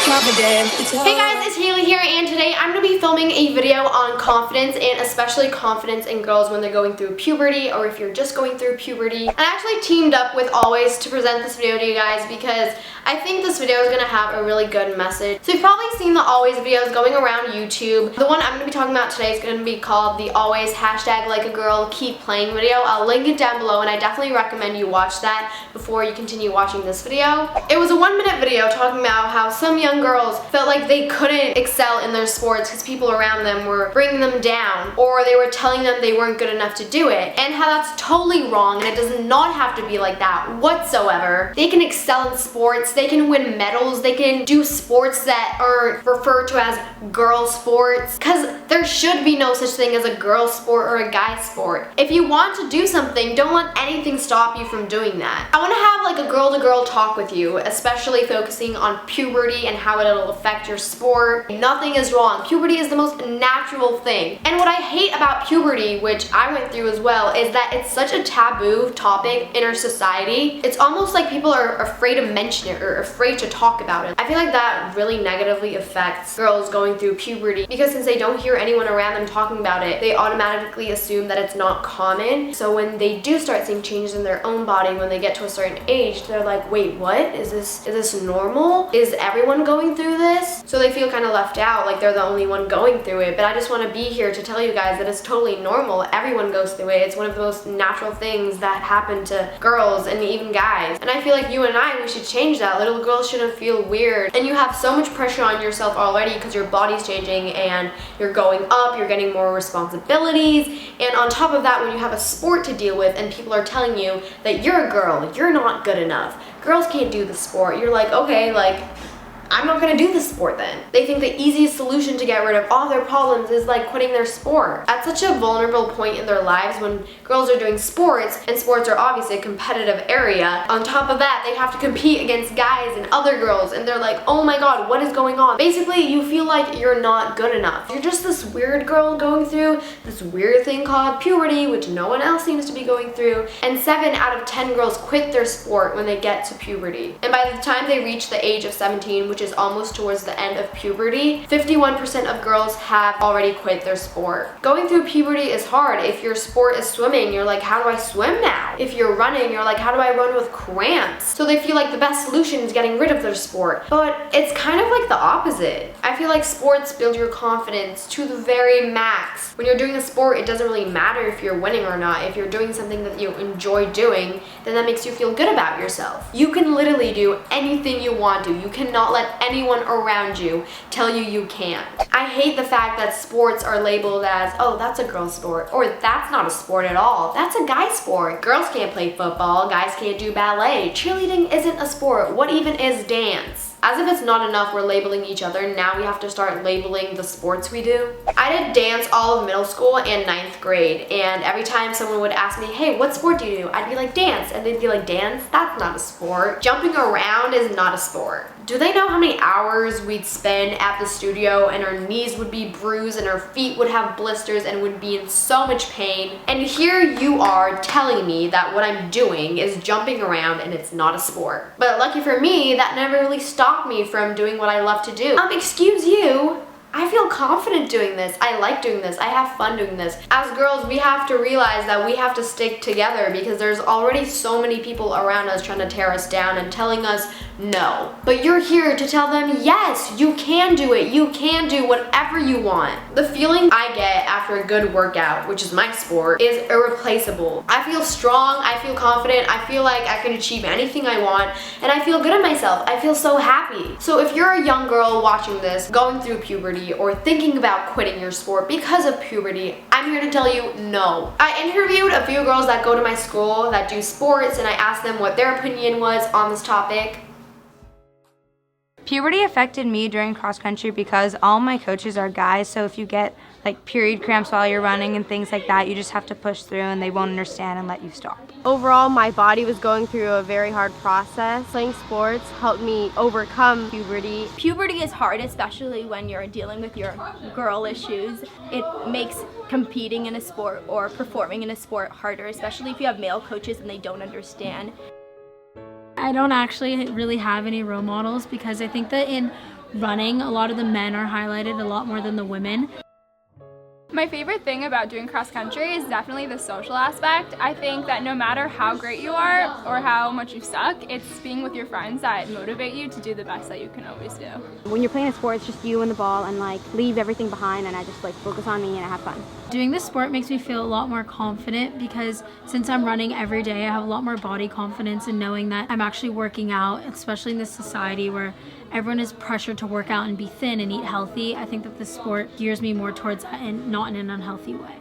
Hey guys, it's Hailey here, and today I'm going to be filming a video on confidence, and especially confidence in girls when they're going through puberty, or if you're just going through puberty. I actually teamed up with Always to present this video to you guys because I think this video is going to have a really good message. So you've probably seen the Always videos going around YouTube. The one I'm going to be talking about today is going to be called the Always #LikeAGirl Keep Playing video. I'll link it down below, and I definitely recommend you watch that before you continue watching this video. It was a 1-minute video talking about how some young girls felt like they couldn't excel in their sports because people around them were bringing them down, or they were telling them they weren't good enough to do it, and how that's totally wrong, and it does not have to be like that whatsoever. They can excel in sports, they can win medals, they can do sports that are referred to as girl sports, because there should be no such thing as a girl sport or a guy sport. If you want to do something, don't let anything stop you from doing that. I want to have like a girl-to-girl talk with you, especially focusing on puberty and how it'll affect your sport. Nothing is wrong. Puberty is the most natural thing. And what I hate about puberty, which I went through as well, is that it's such a taboo topic in our society. It's almost like people are afraid to mention it or afraid to talk about it. I feel like that really negatively affects girls going through puberty, because since they don't hear anyone around them talking about it, they automatically assume that it's not common. So when they do start seeing changes in their own body when they get to a certain age, they're like, wait, what? Is this normal? Is everyone going through this? So they feel kind of left out, like they're the only one going through it. But I just want to be here to tell you guys that it's totally normal. Everyone goes through it. It's one of the most natural things that happen to girls and even guys. And I feel like you and I, we should change that. Little girls shouldn't feel weird. And you have so much pressure on yourself already because your body's changing and you're going up, you're getting more responsibilities. And on top of that, when you have a sport to deal with and people are telling you that you're a girl, you're not good enough, girls can't do the sport, you're like, okay, like, I'm not gonna do this sport then. They think the easiest solution to get rid of all their problems is like quitting their sport. At such a vulnerable point in their lives when girls are doing sports, and sports are obviously a competitive area, on top of that, they have to compete against guys and other girls, and they're like, oh my god, what is going on? Basically, you feel like you're not good enough. You're just this weird girl going through this weird thing called puberty, which no one else seems to be going through, and 7 out of 10 girls quit their sport when they get to puberty. And by the time they reach the age of 17, which is almost towards the end of puberty, 51% of girls have already quit their sport. Going through puberty is hard. If your sport is swimming, you're like, how do I swim now? If you're running, you're like, how do I run with cramps? So they feel like the best solution is getting rid of their sport. But it's kind of like the opposite. I feel like sports build your confidence to the very max. When you're doing a sport, it doesn't really matter if you're winning or not. If you're doing something that you enjoy doing, then that makes you feel good about yourself. You can literally do anything you want to. You cannot let anyone around you tell you you can't. I hate the fact that sports are labeled as, oh, that's a girl sport, or that's not a sport at all, that's a guy sport. Girls can't play football, guys can't do ballet, cheerleading isn't a sport, what even is dance? As if it's not enough we're labeling each other, now we have to start labeling the sports we do. I did dance all of middle school and 9th grade, and every time someone would ask me, hey, what sport do you do? I'd be like, dance, and they'd be like, dance? That's not a sport. Jumping around is not a sport. Do they know how many hours we'd spend at the studio and our knees would be bruised and our feet would have blisters and would be in so much pain? And here you are telling me that what I'm doing is jumping around and it's not a sport. But lucky for me, that never really stopped me from doing what I love to do. Excuse you. I feel confident doing this. I like doing this. I have fun doing this. As girls, we have to realize that we have to stick together because there's already so many people around us trying to tear us down and telling us no. But you're here to tell them, yes, you can do it. You can do whatever you want. The feeling I get after a good workout, which is my sport, is irreplaceable. I feel strong. I feel confident. I feel like I can achieve anything I want, and I feel good in myself. I feel so happy. So if you're a young girl watching this, going through puberty, or thinking about quitting your sport because of puberty, I'm here to tell you no. I interviewed a few girls that go to my school that do sports, and I asked them what their opinion was on this topic. Puberty affected me during cross country because all my coaches are guys, so if you get like period cramps while you're running and things like that, you just have to push through and they won't understand and let you stop. Overall, my body was going through a very hard process. Playing sports helped me overcome puberty. Puberty is hard, especially when you're dealing with your girl issues. It makes competing in a sport or performing in a sport harder, especially if you have male coaches and they don't understand. I don't actually really have any role models because I think that in running, a lot of the men are highlighted a lot more than the women. My favorite thing about doing cross country is definitely the social aspect. I think that no matter how great you are or how much you suck, it's being with your friends that motivate you to do the best that you can always do. When you're playing a sport, it's just you and the ball, and like leave everything behind, and I just like focus on me and I have fun. Doing this sport makes me feel a lot more confident because since I'm running every day, I have a lot more body confidence in knowing that I'm actually working out, especially in this society where everyone is pressured to work out and be thin and eat healthy. I think that this sport gears me more towards that and not in an unhealthy way.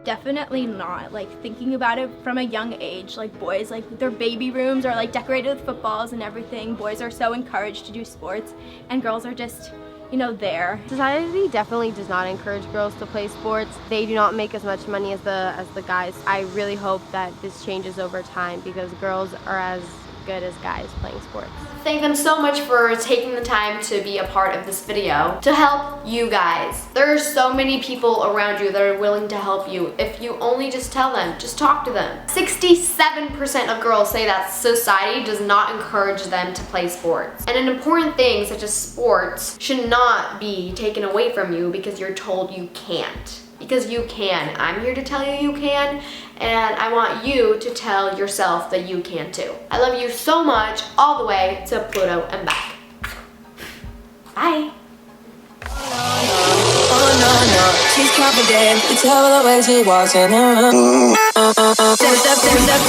Definitely not. Like thinking about it from a young age, like boys, like their baby rooms are like decorated with footballs and everything. Boys are so encouraged to do sports and girls are just, you know, there. Society definitely does not encourage girls to play sports. They do not make as much money as the guys. I really hope that this changes over time because girls are as good as guys playing sports. Thank them so much for taking the time to be a part of this video to help you guys. There are so many people around you that are willing to help you. If you only just tell them, just talk to them. 67% of girls say that society does not encourage them to play sports. And an important thing such as sports should not be taken away from you because you're told you can't. Because you can. I'm here to tell you you can, and I want you to tell yourself that you can too. I love you so much, all the way to Pluto and back. Bye. Oh no, no, she's confident. You tell the way she walks in her room.